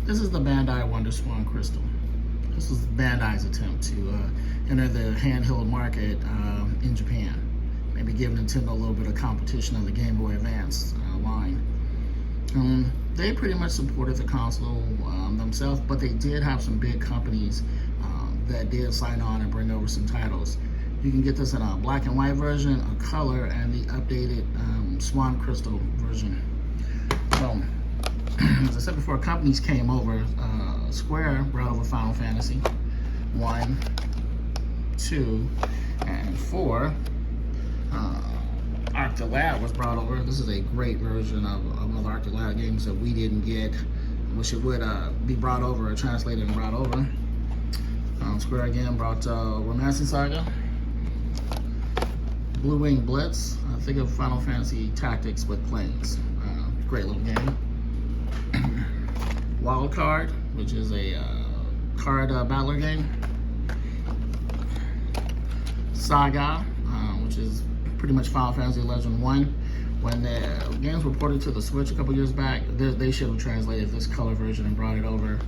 This is the Bandai Wonderswan Crystal. This was Bandai's attempt to enter the handheld market in Japan. Maybe give Nintendo a little bit of competition on the Game Boy Advance line. They pretty much supported the console themselves, but they did have some big companies that did sign on and bring over some titles. You can get this in a black and white version, a color, and the updated Swan Crystal version. So, as I said before, companies came over. Square brought over Final Fantasy 1, 2, and 4. Arc the Lab was brought over. This is a great version of another Arc the Lab games that we didn't get. Wish it would be brought over or translated and brought over. Square again brought Romancing Saga, Blue Wing Blitz. Think of Final Fantasy Tactics with planes. Great little game. Wild Card, which is a card battler game. Saga, which is pretty much Final Fantasy Legend 1. When the games were ported to the Switch a couple years back, they should have translated this color version and brought it over.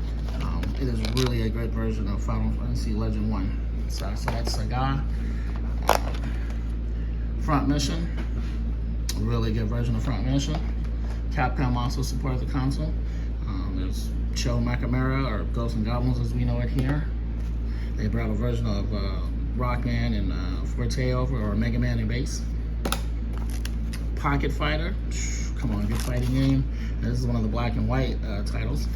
It is really a great version of Final Fantasy Legend 1. So that's Saga. Front Mission, a really good version of Front Mission. Capcom also supported the console. There's Cho Macamera, or Ghosts and Goblins as we know it here. They brought a version of Rockman and Forte over, or Mega Man and Bass. Pocket Fighter, come on, good fighting game. This is one of the black and white titles.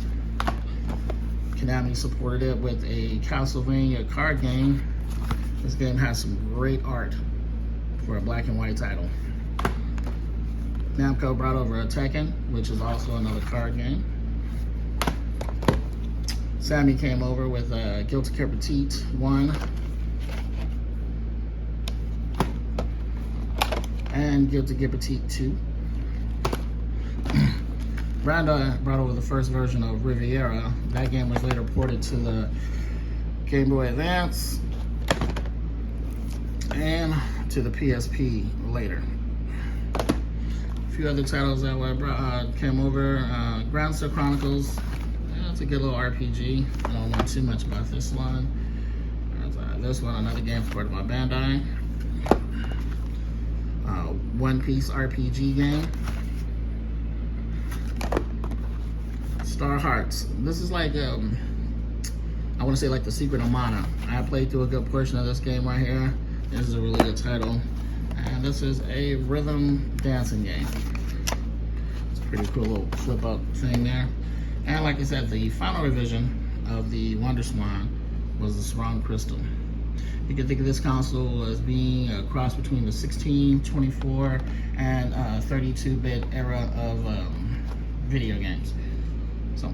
Konami supported it with a Castlevania card game. This game has some great art for a black and white title. Namco brought over a Tekken, which is also another card game. Sammy came over with Guilty Gear Petite 1 and Guilty Gear Petite 2. Bandai brought over the first version of Riviera. That game was later ported to the Game Boy Advance and to the PSP later. A few other titles that came over. Grandster Chronicles. It's a good little RPG. I don't know too much about this one. This one, another game supported by Bandai. One Piece RPG game. Star Hearts. This is like, I want to say like The Secret of Mana. I played through a good portion of this game right here. This is a really good title. And this is a rhythm dancing game. It's a pretty cool little flip up thing there. And like I said, the final revision of the Wonderswan was the Swan Crystal. You can think of this console as being a cross between the 16, 24, and 32-bit era of video games. So